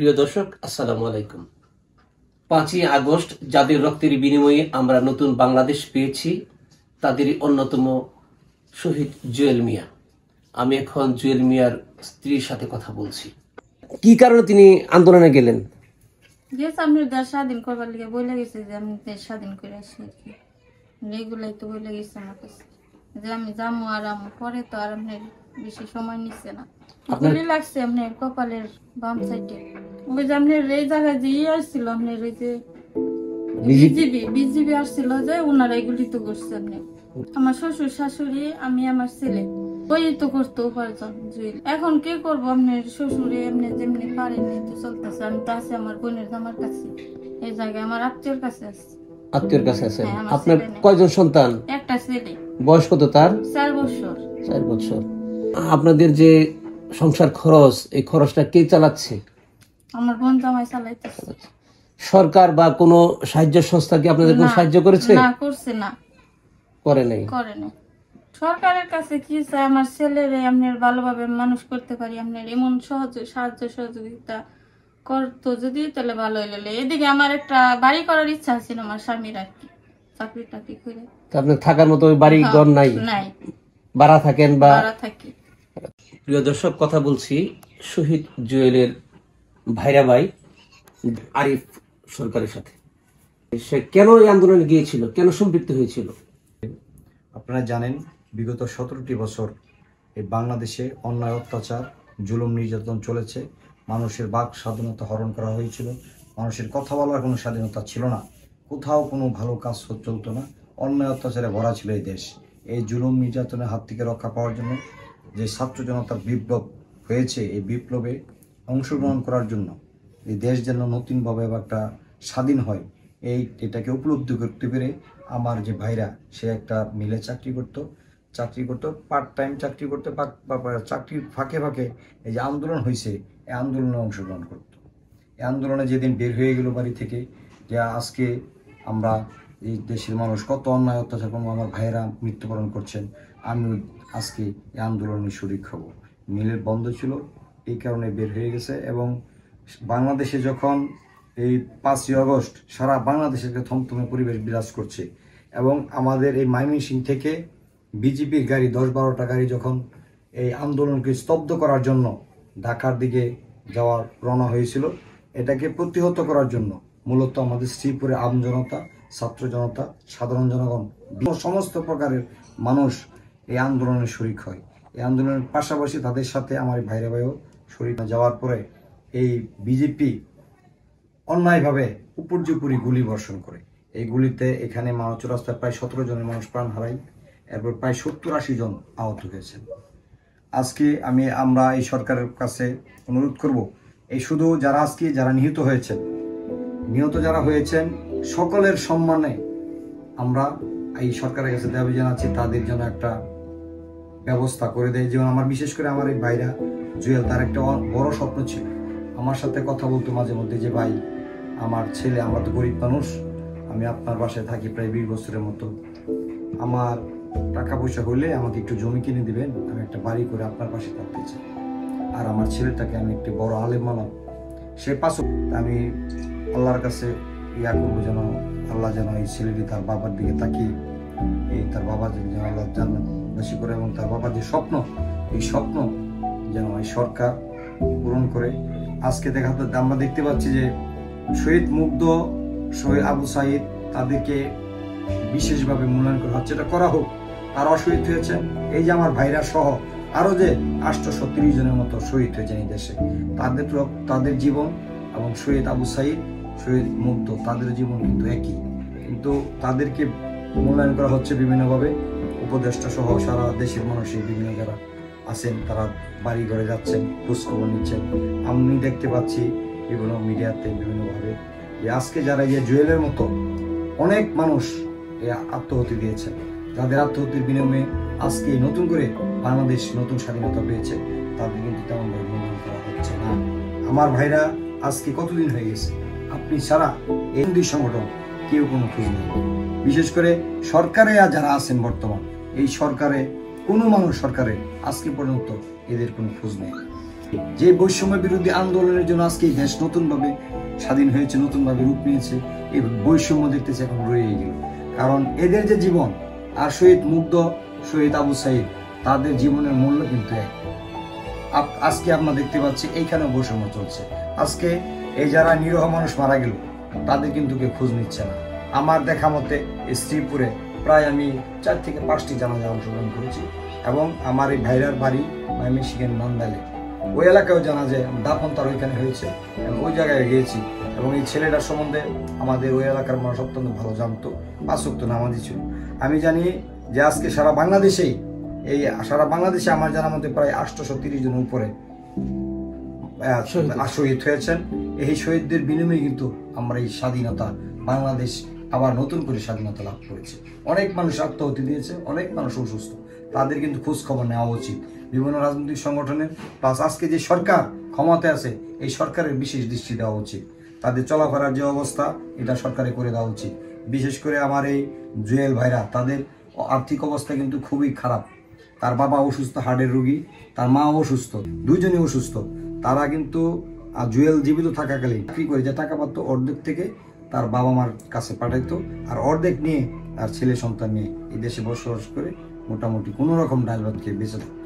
প্রিয় দর্শক, আসসালামু আলাইকুম। 5ই আগস্ট যাদের রক্তের বিনিময়ে আমরা নতুন বাংলাদেশ পেয়েছি, তাদেরই অন্যতম শহীদ জুয়েল মিয়া। আমি এখন জুয়েল মিয়ার স্ত্রীর সাথে কথা বলছি। কি কারণে তিনি আন্দোলনে গেলেন? আমি দেশ স্বাধীন করবার লিগে বলে গেছে যে আমি দেশ স্বাধীন করে আসি আর কি। এগুলাই তো বলে গেছে আমার কাছে যে আমি যাবো আর আমি পরে তো আর আপনার বেশি সময় নিচ্ছে না। গুলি লাগছে আপনার কপালের বাম সাইডে। ওই যে আপনার এই জায়গায় যে আসছিল আপনার ওই যে বিজিবি আসছিল যে ওনারা এগুলি তো করছে আপনি। আমার শ্বশুর শাশুড়ি আমি আমার ছেলে ওই তো করতো উপার্জন জুয়েল। এখন কি করবো আপনার শ্বশুরে এমনি যেমনি পারেনি তো চলতেছে। আমি তো আছি আমার বোনের জামার কাছে, এই জায়গায় আমার আত্মীয়র কাছে আছে। আত্মীয়র কাছে আছেন? আপনার কয়জন সন্তান? একটা ছেলে। বয়স কত তার? 4 বছর। 4 বছর। আপনাদের যে সংসার খরচ, এই খরচটা কে চালাচ্ছে? আমার বোন জামাই চালাইতেছে। সরকার বা কোনো সাহায্য সংস্থা কি আপনাদের কোনো সাহায্য করেছে? না, করছে না, করে নাই। সরকারের কাছে কি চাই, আমার ছেলেরে আপনার ভালোভাবে মানুষ করতে পারি, আপনার এমন সাহায্য সহযোগিতা করতো যদি তাহলে ভালো হইলে। এদিকে আমার একটা বাড়ি করার ইচ্ছা আছে আমার স্বামীর আর কি, চাকরি টাকরি করে। আপনার থাকার মতো বাড়ি ঘর নাই? নাই, ভাড়া থাকেন? বা ভাড়া থাকি। প্রিয় দর্শক, কথা বলছি শহীদ জুয়েলের ভাইরা ভাই আরিফ সরকারের সাথে। সে কেন এই আন্দোলনে গিয়েছিল, কেন সম্পৃক্ত হয়েছিল? আপনারা জানেন, বিগত 17টি বছর এই বাংলাদেশে অন্যায়, অত্যাচার, জুলুম, নির্যাতন চলেছে। মানুষের বাক স্বাধীনতা হরণ করা হয়েছিল। মানুষের কথা বলার কোনো স্বাধীনতা ছিল না। কোথাও কোনো ভালো কাজ চলতো না। অন্যায়, অত্যাচারে ভরা ছিল এই দেশ। এই জুলুম, নির্যাতনের হাত থেকে রক্ষা পাওয়ার জন্য যে ছাত্র জনতার বিপ্লব হয়েছে, এই বিপ্লবে অংশগ্রহণ করার জন্য এই দেশ যেন নতুনভাবে একটা স্বাধীন হয়, এটাকে উপলব্ধি করতে পেরে আমার যে ভাইরা, সে একটা মিলে চাকরি করতো, পার্ট টাইম চাকরি করতে, চাকরির ফাঁকে ফাঁকে এই যে আন্দোলন হয়েছে, এই আন্দোলনে অংশগ্রহণ করত। এই আন্দোলনে যেদিন বের হয়ে গেল বাড়ি থেকে, যে আজকে আমরা এই দেশের মানুষ কত অন্যায়, অত্যাচার, আমার ভাইয়েরা মৃত্যুবরণ করছেন, আমি আজকে এই আন্দোলনে শরিক হব। মিলের বন্ধ ছিল, এই কারণে বের হয়ে গেছে। এবং বাংলাদেশে যখন এই 5ই আগস্ট সারা বাংলাদেশের থমথমে পরিবেশ বিরাজ করছে, এবং আমাদের এই ময়মনসিংহ থেকে বিজেপির গাড়ি 10-12টা গাড়ি যখন এই আন্দোলনকে স্তব্ধ করার জন্য ঢাকার দিকে যাওয়ার রওনা হয়েছিল, এটাকে প্রতিহত করার জন্য মূলত আমাদের শ্রীপুরে আমজনতা, ছাত্র জনতা, সাধারণ জনগণ, সমস্ত প্রকারের মানুষ এই আন্দোলনে শরিক হয়। এই আন্দোলনের পাশাপাশি তাদের সাথে আমার ভাইরা ভাইও শরিক যাওয়ার পরে এই বিজেপি অন্যায়ভাবে উপর্যুপরি গুলি বর্ষণ করে। এই গুলিতে এখানে চৌরাস্তায় প্রায় 17 জনের মানুষ প্রাণ হারায়, এরপর প্রায় 70-80 জন আহত হয়েছেন। আজকে আমরা এই সরকারের কাছে অনুরোধ করব, এই শুধু যারা নিহত যারা হয়েছেন সকলের সম্মানে আমরা এই সরকারের কাছে দাবি জানাচ্ছি, তাদের জন্য একটা ব্যবস্থা করে দেয়। যেমন বিশেষ করে আমার এই ভাইরা জুয়েল, তার একটা বড় স্বপ্ন ছিল, আমার সাথে কথা বলতো মাঝে মধ্যে যে ভাই, আমার ছেলে, আমরা তো গরিব মানুষ, আমি আপনার বাসায় থাকি প্রায় 20 বছরের মতো, আমার টাকা পয়সা হলে আমাকে একটু জমি কিনে দিবেন, আমি একটা বাড়ি করে আপনার পাশে থাকতে চাই, আর আমার ছেলেটাকে আমি একটি বড় আলেম বানাবো। সে পাশে আমি আল্লাহর কাছে করবো, যেন আল্লাহ যেন এই ছেলেটি তার বাবার দিকে তাকিয়ে তার বাবা যেন আল্লাহ জান্নাত বেশি করে, এবং তার বাবার যে স্বপ্ন, এই স্বপ্ন যেন এই সরকার পূরণ করে। আজকে আমরা দেখতে পাচ্ছি যে শহীদ মুগ্ধ, শহীদ আবু সাইদ, তাদেরকে বিশেষভাবে মূল্যায়ন করা হচ্ছে। এটা করা হোক, তারাও শহীদ হয়েছেন। এই যে আমার ভাইরা সহ আরো যে 830 জনের মতো শহীদ হয়েছেন এই দেশে, তাদের জীবন এবং শহীদ আবু সাইদ, শহীদ মুগ্ধ, তাদের জীবন কিন্তু একই, কিন্তু তাদেরকে মূল্যায়ন করা হচ্ছে বিভিন্নভাবে। উপদেষ্টা সহ সারা দেশের মানুষের বিভিন্ন যারা আছেন, তারা বাড়ি ঘরে যাচ্ছেন, খোঁজখবর নিচ্ছেন। আমি দেখতে পাচ্ছি বিভিন্ন মিডিয়াতে বিভিন্নভাবে যে আজকে যারা জুয়েলের মতো অনেক মানুষ আত্মহত্যা দিয়েছেন, যাদের আত্মহত্যার বিনিময়ে আজকে নতুন করে বাংলাদেশ নতুন স্বাধীনতা পেয়েছে, তাদের কিন্তু তেমনভাবে মূল্যায়ন করা হচ্ছে না। আমার ভাইরা আজকে কতদিন হয়ে গেছে, আপনি ছাড়া এই সংগঠন কেউ কোনো খোঁজ নেই। বিশেষ করে সরকারে যারা আছেন বর্তমান, এই সরকারে কোনো মানুষ সরকারে আজকে পর্যন্ত এদের কোনো খোঁজ নেই। যে বৈষম্য বিরোধী আন্দোলনের জন্য আজকে এই দেশ নতুনভাবে স্বাধীন হয়েছে, নতুনভাবে রূপ নিয়েছে, এই বৈষম্য দেখতেছে এখন রয়ে গেল। কারণ এদের যে জীবন আর শহীদ মুগ্ধ, শহীদ আবু সাইদ, তাদের জীবনের মূল্য কিন্তু এক। আজকে আমরা দেখতে পাচ্ছি এইখানে বৈষম্য চলছে। আজকে এই যারা নিরীহ মানুষ মারা গেল তাদের কিন্তু কেউ খোঁজ নিচ্ছে না। আমার দেখা মতে শ্রীপুরে প্রায় আমি 4 থেকে 5টি জানাজা অংশগ্রহণ করেছি, এবং আমার এই ভাইরার বাড়ি ময়মনসিংহের নন্দালে, ওই এলাকায়ও জানা যায় দাফন তার ওইখানে হয়েছে, এবং ওই জায়গায় গিয়েছি। এবং এই ছেলেটার সম্বন্ধে আমাদের ওই এলাকার মানুষ অত্যন্ত ভালো জানতো, 5 ওয়াক্ত নামাজি ছিল। আমি জানি যে আজকে সারা বাংলাদেশে আমার জানার মধ্যে প্রায় 830 জনের উপরে শহীদ হয়েছেন। এই শহীদদের বিনিময়ে কিন্তু আমরা এই স্বাধীনতা, বাংলাদেশ আবার নতুন করে স্বাধীনতা লাভ করেছে। অনেক মানুষ আত্মহত্যা দিয়েছে, অনেক মানুষ অসুস্থ, তাদের কিন্তু খোঁজ খবর নেওয়া উচিত বিভিন্ন রাজনৈতিক সংগঠনের। প্লাস আজকে যে সরকার ক্ষমতায় আছে, এই সরকারের বিশেষ দৃষ্টি দেওয়া উচিত। তাদের চলাফেরার যে অবস্থা, এটা সরকারে করে দেওয়া উচিত। বিশেষ করে আমার এই জুয়েল ভাইরা, তাদের আর্থিক অবস্থা কিন্তু খুবই খারাপ। তার বাবা অসুস্থ, হার্টের রোগী, তার মা অসুস্থ, দুইজনই অসুস্থ। তারা কিন্তু জুয়েল জীবিত থাকাকালীন কি করে যে টাকা পাতো, অর্ধেক থেকে তার বাবা মার কাছে পাঠাইতো, আর অর্ধেক নিয়ে তার ছেলে সন্তান নিয়ে এই দেশে বসবাস করে মোটামুটি কোনো রকম ডাল ভাত খেয়ে বেঁচে থাকতো।